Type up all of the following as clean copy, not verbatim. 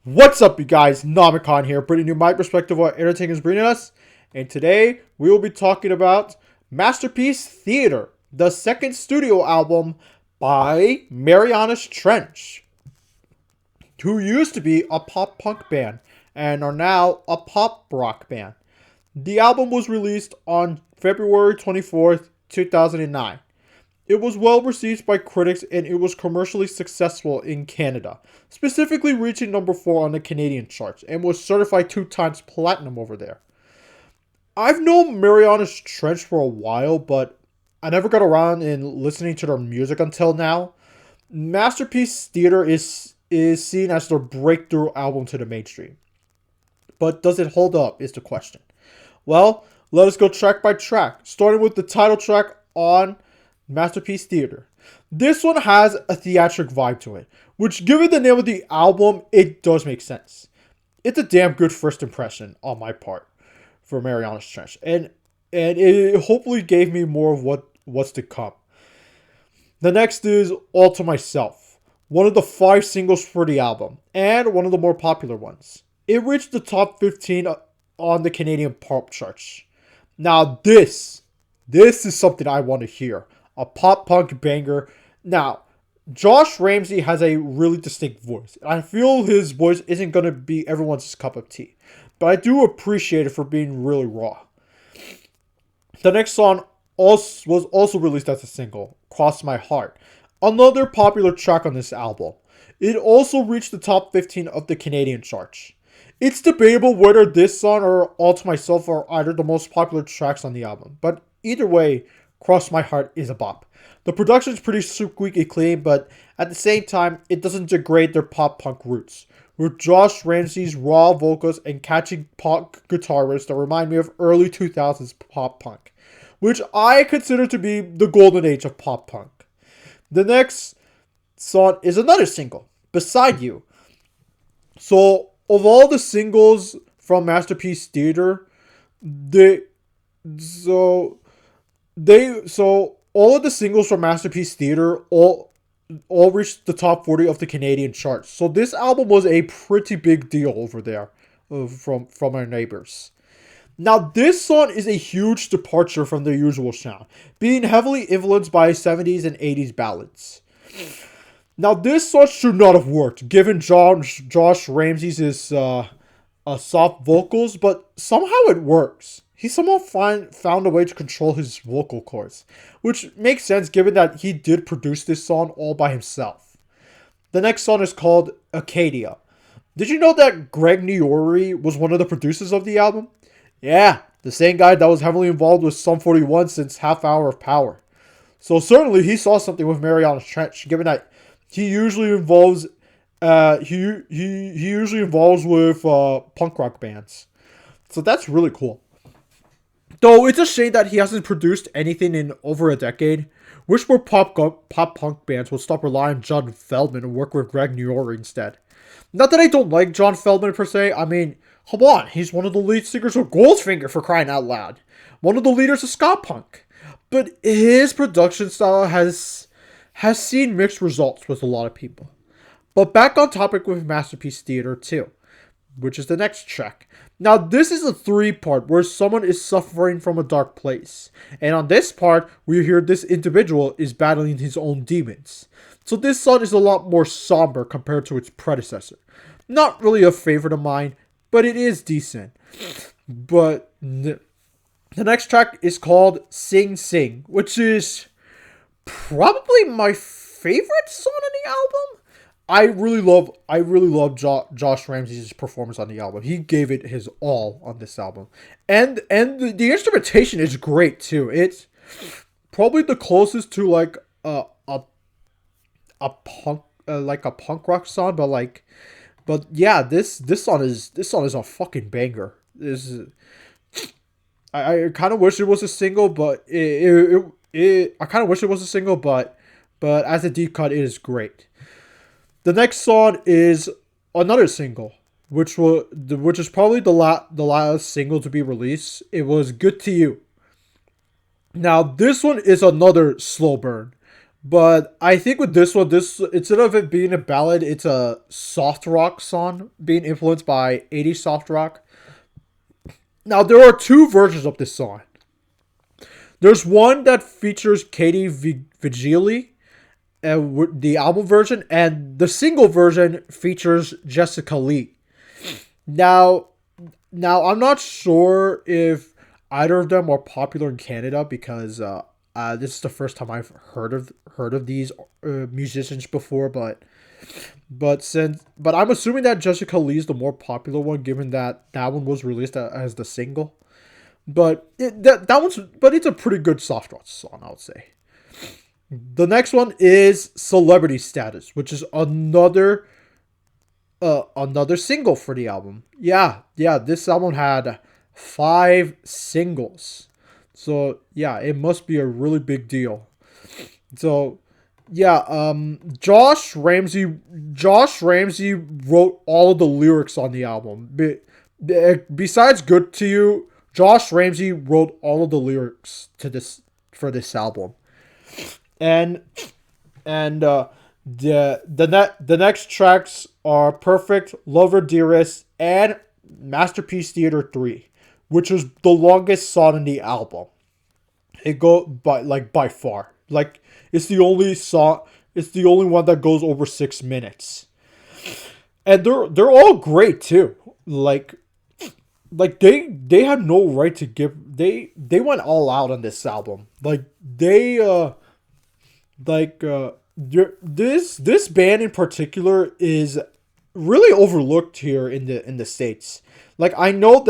What's up, you guys? Namicon here, bringing you my perspective on what entertainment is bringing us. And today, we will be talking about Masterpiece Theater, the second studio album by Marianas Trench, who used to be a pop punk band and are now a pop rock band. The album was released on February 24th, 2009. It was well received by critics and it was commercially successful in Canada, specifically reaching number 4 on the Canadian charts and was certified 2 times platinum over there. I've known Marianas Trench for a while, but I never got around in listening to their music until now. Masterpiece Theater is seen as their breakthrough album to the mainstream. But does it hold up is the question. Well, let us go track by track, starting with the title track on Masterpiece Theater. This one has a theatric vibe to it, which given the name of the album, it does make sense. It's a damn good first impression on my part for Marianas Trench, and it hopefully gave me more of what's to come. The next is All to Myself, one of the 5 singles for the album, and one of the more popular ones. It reached the top 15 on the Canadian pop charts. Now this is something I want to hear. A pop punk banger. Now, Josh Ramsey has a really distinct voice. I feel his voice isn't going to be everyone's cup of tea, but I do appreciate it for being really raw. The next song was also released as a single, Cross My Heart, another popular track on this album. It also reached the top 15 of the Canadian charts. It's debatable whether this song or All to Myself are either the most popular tracks on the album, but either way, Cross My Heart is a bop. The production is pretty squeaky clean, but at the same time, it doesn't degrade their pop punk roots, with Josh Ramsey's raw vocals and catchy pop guitar riffs that remind me of early 2000s pop punk, which I consider to be the golden age of pop punk. The next song is another single, Beside You. So, of all the singles from Masterpiece Theater, they so all of the singles from Masterpiece Theater all reached the top 40 of the Canadian charts. So this album was a pretty big deal over there from our neighbors. Now this song is a huge departure from their usual sound, being heavily influenced by 70s and 80s ballads. Now this song should not have worked given Josh Ramsey's soft vocals, but somehow it works. He somehow found a way to control his vocal cords, which makes sense given that he did produce this song all by himself. The next song is called Acadia. Did you know that Greg Niori was one of the producers of the album? Yeah, the same guy that was heavily involved with Sum 41 since Half Hour of Power. So certainly he saw something with Marianas Trench, given that he usually involves he usually involves with punk rock bands. So that's really cool. Though it's a shame that he hasn't produced anything in over a decade. Wish more pop punk bands would stop relying on John Feldman and work with Greg Niori instead. Not that I don't like John Feldman per se. I mean, come on, he's one of the lead singers of Goldfinger for crying out loud. One of the leaders of ska punk. But his production style has seen mixed results with a lot of people. But back on topic with Masterpiece Theater 2, which is the next track. Now this is a 3-part where someone is suffering from a dark place. And on this part, we hear this individual is battling his own demons. So this song is a lot more somber compared to its predecessor. Not really a favorite of mine, but it is decent. But the next track is called Sing Sing, which is probably my favorite song on the album. I really love Josh Ramsey's performance on the album. He gave it his all on this album, and the instrumentation is great too. It's probably the closest to like a punk like a punk rock song, but yeah, this song is a fucking banger. I kind of wish it was a single, but I kind of wish it was a single, but as a deep cut, it is great. The next song is another single, which is probably the last single to be released. It was Good to You. Now this one is another slow burn, But I think with this one, this instead of it being a ballad, it's a soft rock song being influenced by 80s soft rock. Now there are two versions of this song. There's one that features Katie Vigili, the album version, and the single version features Jessica Lee. Now, now I'm not sure if either of them are popular in Canada because this is the first time I've heard of these musicians before, but I'm assuming that Jessica Lee is the more popular one, given that that one was released as the single. But it's a pretty good soft rock song, I would say. The next one is Celebrity Status, which is another single for the album. Yeah, this album had 5 singles. So yeah, it must be a really big deal. So yeah, Josh Ramsey wrote all of the lyrics on the album. Besides Good to You, Josh Ramsey wrote all of the lyrics to this for this album. And the next tracks are Perfect, Lover Dearest, and Masterpiece Theater 3, which is the longest song in the album. It go by far. Like it's the only one that goes over 6 minutes. And they're all great too. Like they had no right to give they went all out on this album. Like this band in particular is really overlooked here in the states. Like I know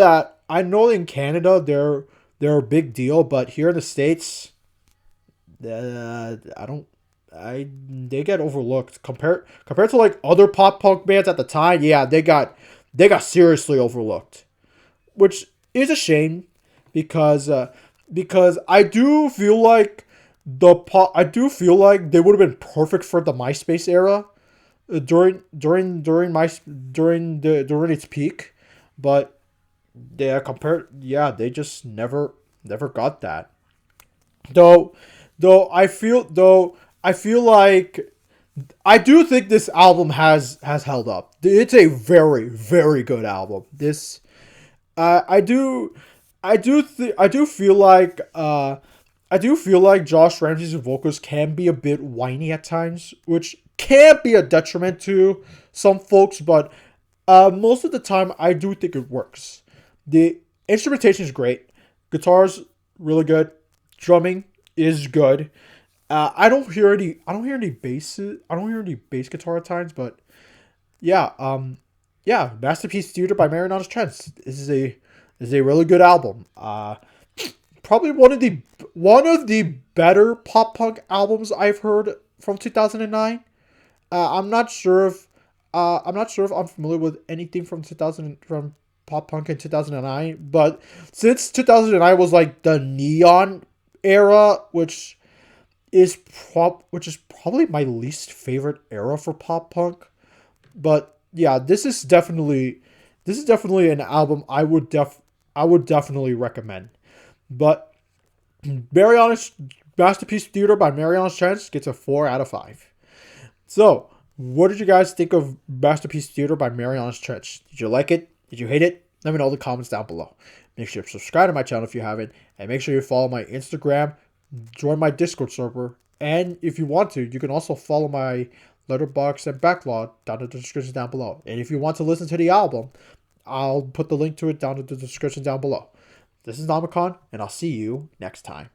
in Canada they're a big deal, but here in the states, I don't I they get overlooked compared to like other pop punk bands at the time. Yeah, they got seriously overlooked, which is a shame because I do feel like they would have been perfect for the MySpace era during its peak, but they just never got that. Though I feel like I do think this album has held up. It's a very good album. This I do I do feel like Josh Ramsey's vocals can be a bit whiny at times, which can be a detriment to some folks, but most of the time I do think it works. The instrumentation is great, guitar's really good, drumming is good. I don't hear any bass guitar at times, but yeah, Masterpiece Theater by Marianas Trench. This is a really good album. Probably one of the better pop punk albums I've heard from 2009. I'm not sure if I'm familiar with anything from 2000 from pop punk in 2009, but since 2009 was like the neon era, which is probably my least favorite era for pop punk. But yeah, this is definitely an album I would definitely recommend. But Mariana's Masterpiece Theater by Mariana's Trench gets a 4 out of 5. So, what did you guys think of Masterpiece Theater by Mariana's Trench? Did you like it? Did you hate it? Let me know in the comments down below. Make sure to subscribe to my channel if you haven't, and make sure you follow my Instagram, join my Discord server, and if you want to, you can also follow my letterbox and backlog down in the description down below. And if you want to listen to the album, I'll put the link to it down in the description down below. This is Namicon, and I'll see you next time.